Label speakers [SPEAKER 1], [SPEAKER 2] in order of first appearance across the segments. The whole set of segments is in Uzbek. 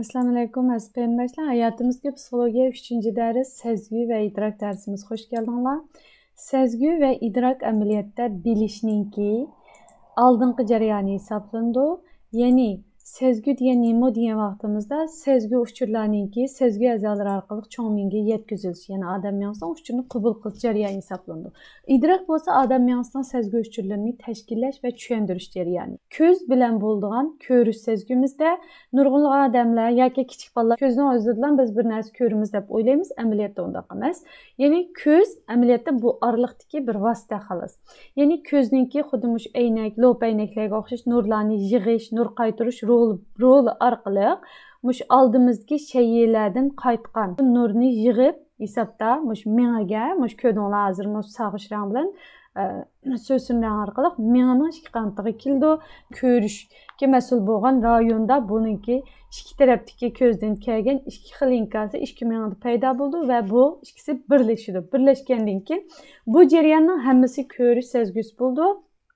[SPEAKER 1] Assalomu alaykum aziz qarindoshlar. Hayotimizga psixologiya 3-dars sezgi ve idrak dersimiz hoş geldinglar. Sezgi ve idrak ameliyatda bilishninki oldingi jarayoni hisoblanadi. Ya'ni sezgi degan nima degan vaqtimizda sezgi uchurlarninki sezgi a'zolari orqali cho'ng miyga yetkazilishi, ya'ni odam miyasidan uchurni qabul qilish jarayoni hisoblanadi. Idrak bo'lsa odam miyasidan sezgi uchurlarini tashkillash va tushuntirish jarayoni. Ko'z bilan bo'ladigan ko'rish sezgimizda nurg'unlik odamlar yoki kichik bolalar ko'zni o'zidan biz bir narsa ko'ramiz deb o'ylaymiz, amaliyotda unday emas. Ya'ni ko'z amaliyotda bu oraliqdagi bir vosita xolos. Ya'ni ko'zningki xuddi mush aynak, lo'p aynaklarga o'xshash nurlarni yig'ish, nur qaytarish roli orqali mush oldimizdagi shaylardan qaytgan nurni yig'ib hisobda mush miyaga, mush ko'dinglar hozir mush sog'ish rang bilan so'sinlar orqali miyaning ikki qantiga keldi. Ko'rishga mas'ul bo'lgan rayonda buningki ikki tarafdagi ko'zdan kelgan ikki xil inkasi ikki miyada paydo bo'ldi va bu ikkisi birlashdi. Birlashgandan keyin bu jarayonning hammasi ko'rish sezgisi bo'ldi.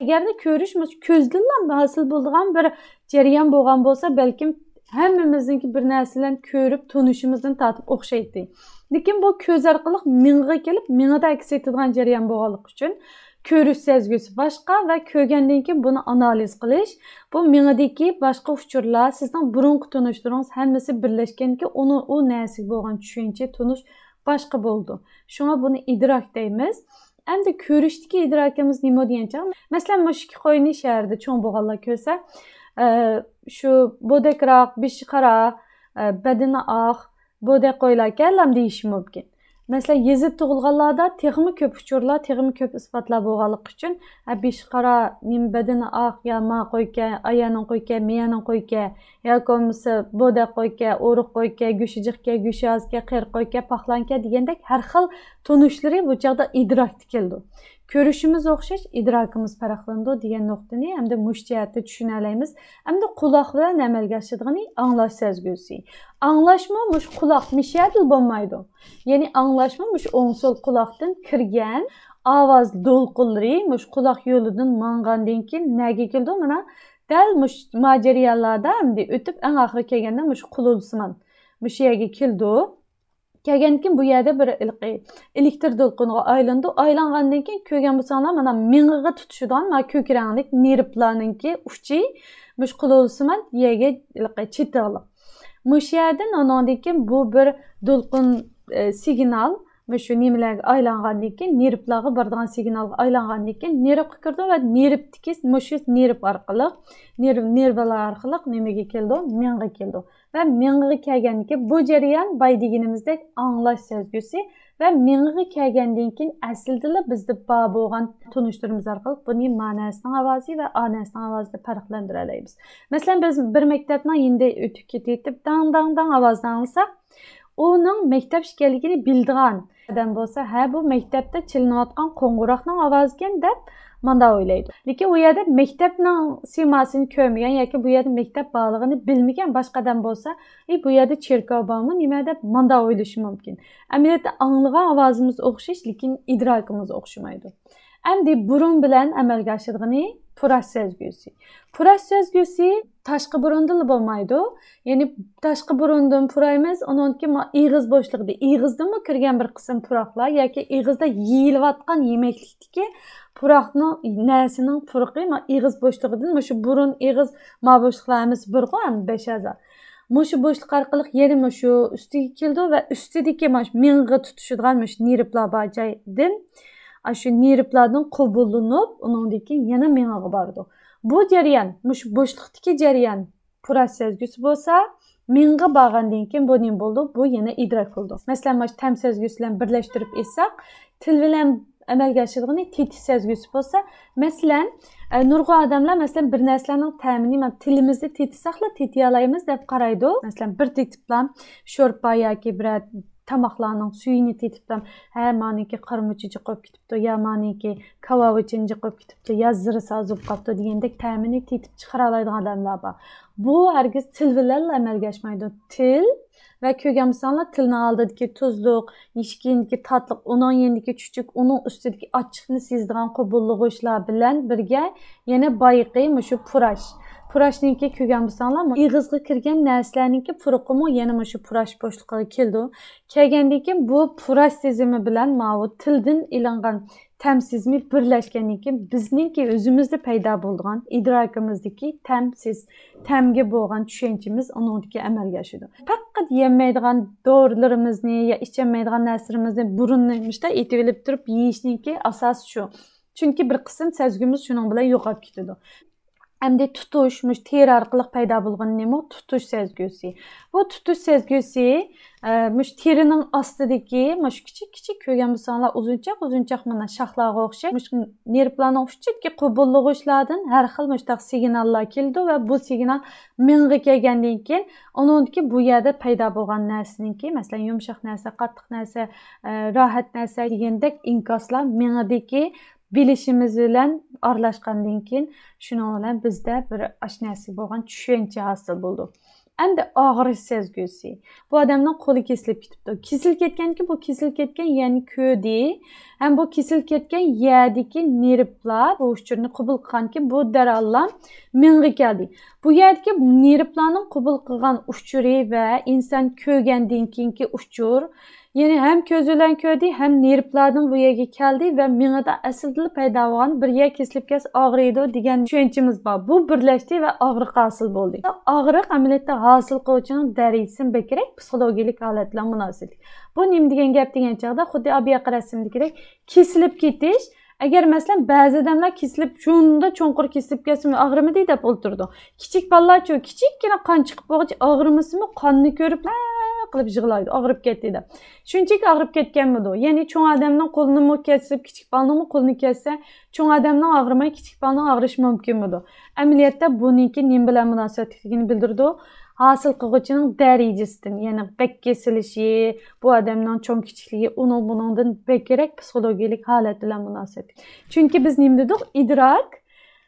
[SPEAKER 1] Agarda ko'rish ko'zdan hosil bo'lgan bir jarayon bo'lgan bo'lsa, balkim hammamizningki bir narsalarni ko'rib, tunishimizdan tortib o'xshaydi. Lekin bu ko'z orqali miyaga kelib, miyada aks etadigan jarayon bo'lganligi uchun ko'rish sezgisi boshqa va ko'rgandan keyin buni analiz qilish, bu miyadagi boshqa uchurlar, sizning burungi tunishtiringiz hammasi birlashganki, u narsaga bo'lgan tushuncha, tunish boshqa bo'ldi. Shunga buni idrak deymiz. Endi ko'rishdagi idrokimiz nima degancha, masalan, mushuk qo'yni shaharda cho'ng bo'lganlar ko'rsa, shu bodakroq, beshi qara, badani oq, bodak qo'ylar kellam deyishi mumkin. Masalan, yezib tug'ilganlarda texmi ko'p uchurlar, texmi ko'p isbotlar bo'lganligi uchun beshi qara, nim badani oq, ya ma qo'yga, ayaning qo'yga, miyaning qo'yga, yoki bo'lmasa bodak qo'yga, o'riq qo'yga, go'shijiqga, go'shazga, qir qo'yga, paxlanka degandek har xil tunishlari bu chaqda idrokda keldi. Ko'rishimiz o'xshash, idrokimiz farqlandi degan nuqtani hamda mushtiatda tushuna olamiz. Hamda quloq bilan amalga oshadigan anglash sezgisi. Anglashmi mush quloq mishadil bo'lmaydi. Ya'ni anglashmi mush o'ng-so'l quloqdan kirgan ovoz to'lqinlari mush quloq yo'lidan mangandan keyin naga keldi. Mana dal mush majariyalarda hamda o'tib eng oxiri kelganda mush qululsiman mush yerga keldi. Kelgandan keyin bu yerda bir elektr to'lqiniga aylandi. Aylangandan keyin ko'rgan bo'lsanglar, mana miyaga tutishadigan ma ko'k ranglik nervlarninki uchi mush qululsiman yerga chetilib. Mush yerdan ondan keyin bu bir to'lqin signal shu nimalarga aylangandan keyin nervlarga boradigan signalga aylangandan keyin nervga kirdi va nervdagi mush nerv orqali nervlar orqali nimaga keldi? Miyaga keldi. Ve miyaga kelgandan keyin bu jarayon bay deganimizdek anglash sezgisi ve miyaga kelgandan keyin aslida bizda bor bo'lgan tunishtirimiz orqali buning ma'nosining ovozi va onasining ovozini farqlantira olamiz. Masalan, biz bir maktabdan endi o'tib ketib dang dang dang ovozini anglasak, onun maktab ekanligini bildigan odam bo'lsa, ha bu maktabda chilinayotgan qo'ng'iroqning ovozi ekan deb manda o'ylaydi. Lekin u yerda maktabning simasini ko'rmagan yoki bu yerda maktab borligini bilmagan boshqa odam bo'lsa, bu yerda cherkov bormi, nima deb manda o'ylashi mumkin. Amaliyotda anglagan ovozimiz o'xshash, lekin idrokimiz o'xshamaydi. Endi burun bilan amalga oshirgani purash sezgisi. Purash sezgisi tashqi burundan bo'lmaydi. Ya'ni tashqi burundan puraymiz, undan keyin ig'iz bo'shligida, ig'izdanmi kirgan bir qism puroqlar yoki ig'izda yeyilayotgan yemeklikdagi puroqning narsining puruqi ig'iz bo'shligidan, shu burun, ig'iz ma bo'shliqlarimiz bir qo'yam 5 a'zo. Mushu bo'shliq orqali yana shu ustiga keldi va ustidagi miyaga tutishadigan nervlar bor joydan shu nervlardan qubullanib, undan keyin yana miyaga bordi. Bu jarayon, shu bo'shliqdagi jarayon purash sezgisi bo'lsa, miyaga borgandan keyin bu nima bo'ldi? Bu yana idrok bo'ldi. Masalan, tam sezgisi bilan birlashtirib etsak, til bilan amalga oshirgani tetish sezgisi bo'lsa, masalan, nurg'un odamlar masalan bir narsalarning ta'mini tilimizni tetisaqla tetiy olamiz deb qaraydi. Masalan, bir tetib bilan sho'rpa yoki bir tamaqlarning suyini tetibdan, ha maniki qirmichichi qo'yib ketibdi, ya maniki kavavuchinchi qo'yib ketibdi, ya ziri sazib qolibdi degandek ta'mini tetib chiqara oladigan odamlar bor. Bu hargiz til bilan amalga oshmaydi. Til ve kögen misallar tilini aldığındaki tuzluq, yeşikindeki tatlıq, onun yenideki küçük, onun üstündeki açıqını sizdiğen qobulluğu işler bilen birge yine bayıqı şu puraş. Puraşninki kögen misallar ig'izga kirgan narsalarninki puruqimi yana shu purash boshliqiga keldi. Kelgandiki bu purash sezimi bilan ma'vu tildan ilingan təmsizmi birləşkəndən ki, bizninki özümüzdə payda bolğan idrakimizdəki təmsiz, təmgi bolğan düşüncimiz onundakı əməl yaşıdı. Faqat yeməydiğən doğrularımızı ya içəməydiğən nəsrimizni burunlamışda etibilib durub yeyişninki asas şu. Çünki bir qism sezgimiz şunun bilan yo'qolib ketadi. Hamda tutuş, teri arqılıq payda bolğan nima? Tutuş sezgisi. Bu tutuş sezgisi terinin astidagi kichik ko'rgan misollar uzunchoq mana shoxlarga o'xshab nervlarning uchiga qobullig'ishlardan har xil mushtaq signallar keldi va bu signal mingga kelgandan keyin uningki bu yerda paydo bo'lgan narsaniki, masalan, yumshoq narsa, qattiq narsa, rohat narsa degandek inkoslar mingdagi bilishimiz bilan aralashgandan keyin shuning bilan bizda bir ashnasi bo'lgan tushuncha hosil bo'ldi. Endi og'rish sezgisi. Bu odamning qo'li kesilib ketibdi. Kesilib ketganki, bu kesilib ketgan ya'ni ko'di. Ham bu kesilib ketgan yerdagi nervlar bu uchurni qabul qilganki, bu darallar mingga keldi. Bu yerdagi nervlarning qabul qilgan uchuri va inson ko'rgandan keyingi uchur, yani hem közülen köydü hem nervlardan bu yerga keldi ve mingada aslida paydo bo'lgan bir yer kesilib kes og'riydi degan tushunchamiz bor. Bu birlashdi ve og'riq hosil bo'ldi. Og'riq amaliyotda hosil qiluvchining darajasi bekrak psixologik holatlar munosib. Bu nima degan gap degan chog'da xuddi abiyaqa rasmdagidek kesilib ketish. Agar masalan ba'zi odamlar kesilib shunda cho'nqir kesilib ketsin og'rimidi deb o'ltirdi. Kichik bolalar-chi kichikkina qon chiqib bo'lgach og'rimasimi qonni ko'rib qilib yig'laydi, og'rib ketdi deb. Shunchaki og'rib ketganmidi? Ya'ni cho'ng odamning qo'lini kesib, kichik bolaning qo'lini kessa, cho'ng odamning og'rimay, kichik bolaning og'rishi mumkinmidi? Amaliyotda buniki nima bilan munosabatligini bildirdi. Hasil qiluvchining darajasidan, ya'ni bek kesilishi, bu odamning cho'ng kichikligi, buningdan bekrak psixologik holat bilan munosabat. Chunki biz nima dedik? Idrok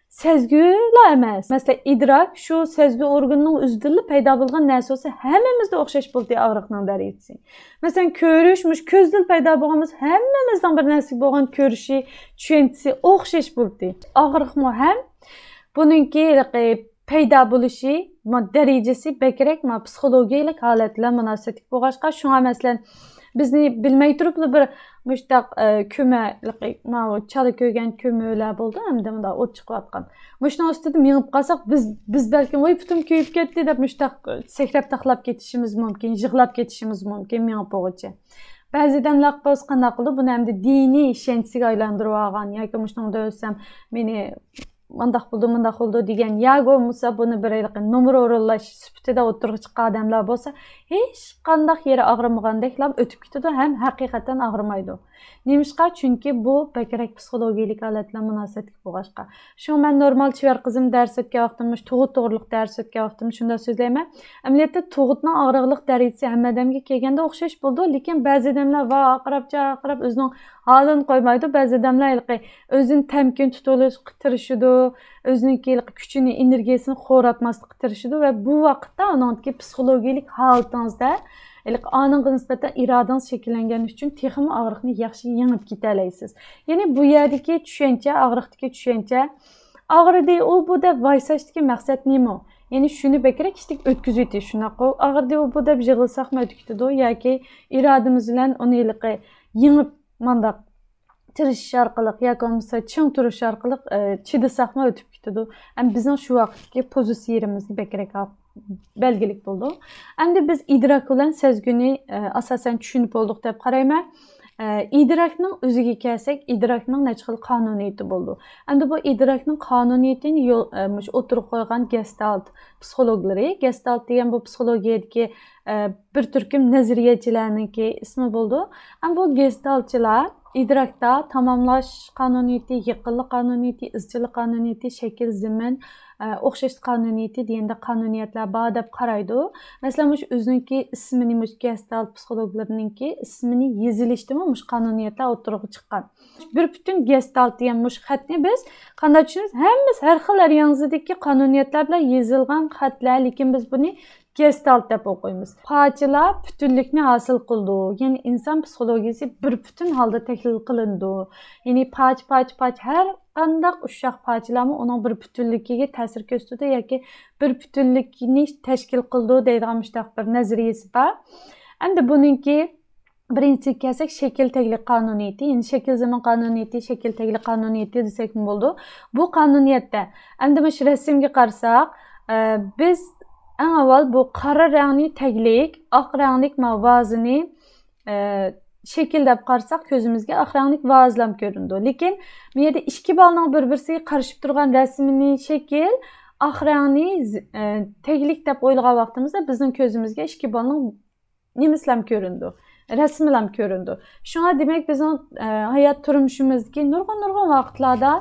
[SPEAKER 1] sezgilar emas. Masalan, idrok shu sezgi organining o'zida paydo bo'lgan narsa bo'lsa, hammamizda o'xshash bo'ldi og'riqning darajasi. Masalan, ko'rish, ko'zdan paydo bo'lganimiz hammamizdan bir narsa bo'lgan ko'rishi, tushunchasi o'xshash bo'ldi. Og'riqmi ham buningki paydo bo'lishi darajasi bekrak psixologik holat bilan munosabat bo'lg'achqa, shunga masalan bizni bilmay turib bir mushtaq ko'ma chala ko'ygan ko'murlar bo'ldi, hamda bunda o't chiqayotgan. Mushning ustida minib qolsak, biz balki voy putim kuyib ketdi deb mushtaq sakrab taqlab ketishimiz mumkin, yig'lab ketishimiz mumkin minib bo'lguncha. Ba'zi odamlar bo'lsa qanday qildi, buni hamda diniy ishonchga aylantirib olgan yoki mushunda o'lsam meni mundaq bo'ldi degan yago bo'lsa buni bir nomer o'rinlash sifatida o'tirib chiqqan odamlar bo'lsa hech qanday yeri og'rimagandek o'tib ketadi ham haqiqatan og'rimaydi. Nemishqa? Chunki bu bekrak psixologik holatlar munosabatga bo'lg'ashqa. Shu men normal chivar qizim dars o'tgan vaqtim, tug'ut to'g'riliq dars o'tgan vaqtim shunda so'zlayman. Amaliyotda tug'utning og'riqlik darajasi hamma odamga kelganda o'xshash bo'ldi, lekin ba'zi odamlar va aqrab o'zining halini qo'ymaydi. Ba'zi odamlar o'zini tamkin tutishga tirishadi, o'zining kuchini, energiyasini xo'ratmaslikka tirishadi va bu vaqtda uningki psixologik holatingizda anıga nisbatan iradangiz shakllangani uchun texmi og'riqni yaxshi yengib keta olasiz. Ya'ni bu yerdagi tushuncha, og'riqdagi tushuncha, og'ridi u bu deb vaysashdagi maqsad nima? Ya'ni shuni bekrak ishtik o'tkazib o'tish, shunaqa og'ridi u bu deb yig'ilsaqmi o'tkazdi yoki irodamiz bilan uni yengib mandaq tirishish orqali yoki bo'lmasa ching turish orqali chidasaqmi o'tib ketadi. Ham bizning shu vaqtdagi pozitsiyamizni bekrak belgilik bo'ldi. Endi biz idrok bilan sezgini asosan tushunib oldik deb qarayman. İdrakning o'ziga kelsak, idrokning necha xil qonuniyati bo'ldi. Endi bu idrokning qonuniyatini o'tirib qo'ygan Gestalt psixologlari, Gestalt degan bu psixologiyadagi bir turkum nazariyachilarningki ismi bo'ldi. Ham bu Gestaltchilar idrakda tamamlash qonuniyati, yiqinlik qonuniyati, izchillik qonuniyati, shakl, zimin, o'xshashlik qonuniyati deganda qonuniyatlar bor deb qaraydi. Masalan, mush o'ziniki ismini mush gestalt psixologlarninki ismini yezilishdimi mush qonuniyatlar o'tirg'i chiqqan. Bir butun gestalt degan mush xatni biz qanday tushunamiz? Hammasi har xil yanzidagi qonuniyatlar bilan yezilgan xatlar, lekin biz buni gestalt deb o'qiymiz. Parchalar butunlikni hosil qildi. Ya'ni inson psixologiyasi bir butun holda tahlil qilindi. Ya'ni parcha har qanday ushaq parchalarmi uning bir butunligiga ta'sir ko'rsatdi yoki bir butunlikni tashkil qildi deydigan mushtaq bir nazariyasi bor. Endi buningki birinchisiga kelsak, shakl taglik qonuniyati, ya'ni shakl zamin qonuniyati, shakl taglik qonuniyati desak bo'ldi. Bu qonuniyatda endi mush rasmga qarasak, biz eng avval bu qora rangli taglik, oq rangli mavazini shakl deb qarasak ko'zimizga oq rangli vazlam ko'rindi. Lekin bu yerda ikki balning bir-birisiga qarashib turgan rasmini shakl oq rangli taglik deb o'ylagan vaqtimizda bizning ko'zimizga ikki balning nimislam ko'rindi. Rasmlam ko'rindi. Shunga demak bizning hayot turmushimizdagi nurg'un vaqtlarda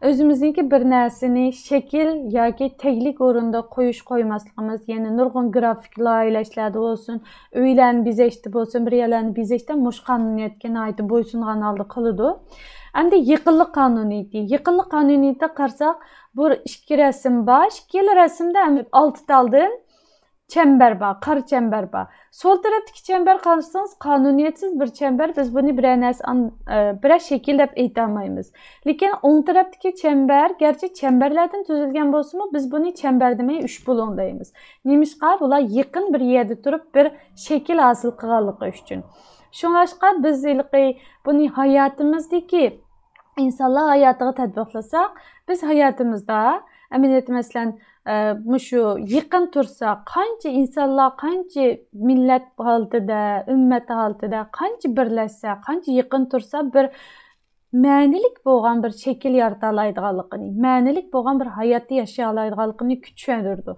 [SPEAKER 1] o'zimizniki bir narsani shakl yoki taglik o'rinda qo'ymasligimiz, ya'ni nurg'un grafik loyihalashlarda bo'lsin, uylarni bezashda bo'lsin, bir yerlarni bezashda mush qonuniyatga oid bo'ysungan holda qiladi. Endi yiqinlik qonuniyati. Yiqinlik qonuniyatiga qarasak, bu ikki rasm bor. Ikki rasmda olti taldan çember bor, qora çember bor. Sol tarafdagi çember qarasangiz qonuniyatsiz bir çember, biz buni bir shakl deb aytolmaymiz. Lekin o'ng tarafdagi çember, garchi çemberlardan tuzilgan bo'lsa-mu, biz buni çember demay uch bo'lon deymiz. Nemishqa bular yaqin bir yerda turib bir shakl hosil qilganligi uchun. Shunga biz buni hayotimizdagi insonlar hayotiga tatbiqlasak, biz hayotimizda amaliyot masalan mushu yaqin tursa, qancha insonlar, qancha millat holatida, ummat holatida qancha birlashsa, qancha yaqin tursa bir ma'nilik bo'lgan bir shakl yarata oladiganligini, ma'nilik bo'lgan bir hayotni yashay oladiganligini kuchlantirdi.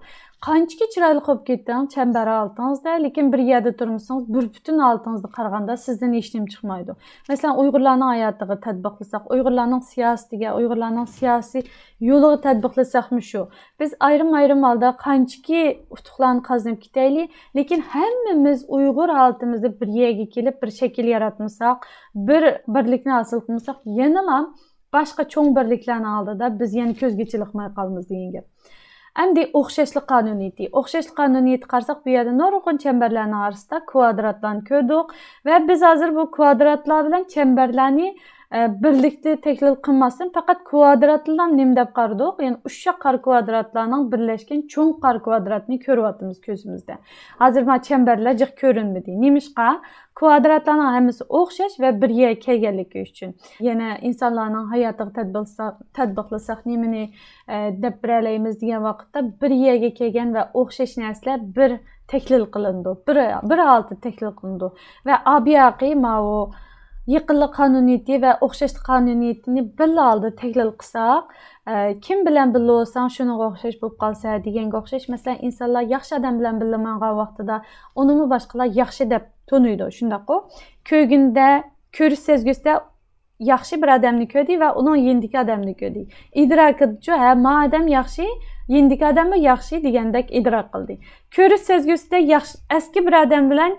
[SPEAKER 1] Qancha chiroyli qilib ketding çember altыңızda, lekin bir yerda turmusangiz, bir butun altыңızda qaraganda sizdan hech nima chiqmaydi. Masalan, Uyg'urlarning hayotiga tatbiqlasak, Uyg'urlarning siyosatiga, Uyg'urlarning siyosiy yo'liga tatbiqlasak shu. Biz ayrim holda qanchaki utuqlarni qazanib ketaylik, lekin hammamiz Uyg'ur holatimizda bir yerga kelib bir shakl yaratmasak, bir birlikni hosil qilmasak, yana boshqa cho'ng birliklarning oldida biz yana ko'zga chiqmay qolamiz degan gap. Endi o'xshashlik qonuniyati. O'xshashlik qonuniyati qarasak, bu yerda nurg'un çemberlarning orasida kvadratlarni ko'rdik va biz hozir bu kvadratlar bilan çemberlarni birlikda tahlil qilmasdan faqat kvadratlarni nima deb qaradik, ya'ni uchta qora kvadratlarning birlashgan cho'ng qora kvadratni ko'ryapmiz ko'zimizda. Hozir mana çemberlar jiq ko'rinmadi. Nemishqa? Kvadratlarning hammasi o'xshash va bir yerga kelganligi uchun. Yana insonlarning hayotiga tatbiqlasak nimani deb bilaymiz degan vaqtda bir yerga kelgan va o'xshash narsalar bir tahlil qilindi. Bir holda tahlil qilindi va abiyaqiy ma'u yiqinlik qonuniyati va o'xshashlik qonuniyatini bir holda tahlil qilsak, kim bilan birga bo'lsang shunga o'xshash bo'lib qolsa deganga o'xshash. Masalan, insonlar yaxshi odam bilan birga bo'lgan vaqtida unimi boshqalar yaxshi deb taniydi. Shundaqo, ko'rganda, ko'rish sezgusida yaxshi bir odamni ko'rdi va uning yendiki odamni ko'rdi. Idrok qildi, ha, ma odam yaxshi, yendiki odam yaxshi degandek idrok qildi. Ko'rish sezgusida yaxshi eski bir odam bilan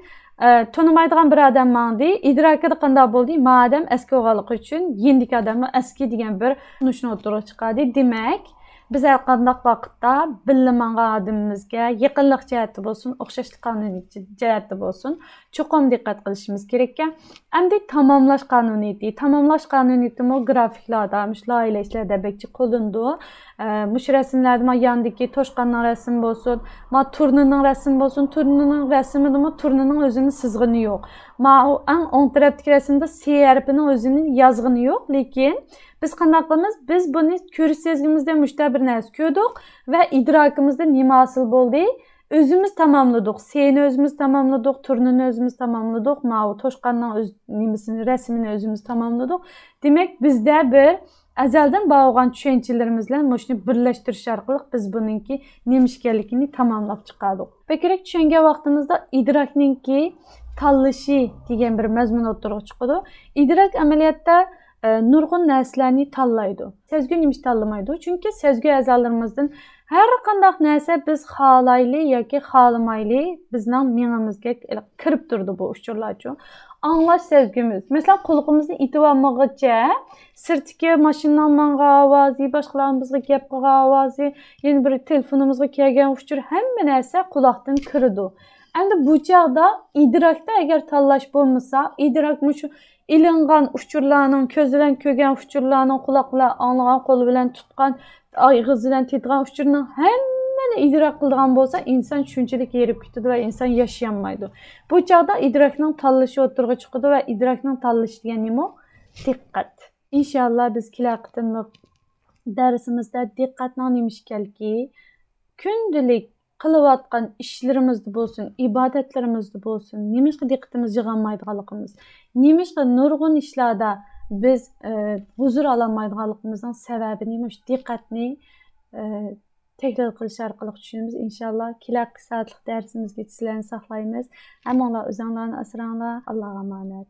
[SPEAKER 1] tanımaydigan bir odam mandi, idrokida qanday bo'ldi? Ma odam eski o'g'anligi uchun yendiki odamni eski degan bir tushunishni o'tirib chiqadi. Demak, biz har qanday vaqtda bilmagan odamimizga yaqinlik jihati bo'lsin, o'xshashlik qonuniyati jihati bo'lsin, cho'qim diqqat qilishimiz kerak ekan. Endi tamomlash qonuniyati. Tamomlash qonuniyati mo grafiklarda, loyihalashlarda bekchi qo'lindi. Mush rasmlarda yandagi toshqanning rasmi bo'lsin, turnining rasmi bo'lsin, turnining rasmida turnining o'zining sizg'ini yo'q. Eng o'ng tarafdagi rasmda C harfining o'zining yozg'ini yo'q, lekin biz qanday qilamiz? Biz buni ko'rish sezgimizda mushta bir narsa ko'rdik va idrokimizda nima hosil bo'ldi? Özümüz tamamladık. C'ni özümüz tamamladık. Turnini özümüz tamamladık. Ma'u toshqanning nimasini, rasmini özümüz tamamladık. Demek bizde bir azaldan bo'lgan tushunchalarimiz bilan shuni birlashtirish orqali biz buningki nima ekanligini tamomlab chiqardik. Va kerak tushungan vaqtimizda idrokningki tanlışı degan bir mazmun o'tirib chiqadi. İdrak əməliyyatda nurg'un narsalarni tanlaydi. Sezgi nima tanlamaydi? Chunki sezgi a'zolarimizdan har qanday narsa biz xohlayli yoki xohlamayli bizning miyamizga kirib turdi bu uchurlarcha. Anlash sezgimiz. Mesela qulog'imizni itib olmag'icha sirtki mashinaning manga ovozi, boshqalarimizga gap qilgan ovozi, yana bir telefonimizga kelgan uchur hamma narsa quloqdan kirdi. Endi bu chog'da idrokda agar tanlash bo'lmasa, idrok shu ilingan uchurlarning, ko'z bilan ko'rgan uchurlarning, quloq bilan anglagan, qo'l bilan tutgan, og'iz bilan tetgan uchurning hammani idrok qilgan bo'lsa, inson shunchalik yerib ketadi va inson yashamaydi. Bu chog'da idrokning tanlashi o'tirg'i chiqadi va idrokning tanlashi degan nima? Diqqat. İnşallah biz kelar qitimliq darsimizda diqqatning nima ekanligi, kundalik qilayotgan ishlarimizda bo'lsin, ibodatlarimizda bo'lsin, nimashqa diqqatimiz yig'olmaydiganligimiz, nimashqa nurg'un ishlarda biz huzur ololmaydiganligimizning sababi nima? Shu diqqatni takror qilish orqali tushunamiz. İnşallah kelar soatlik darsimizga sizlarni saqlaymiz. Hammanglar o'zinglarni asranglar. Allohga emanet.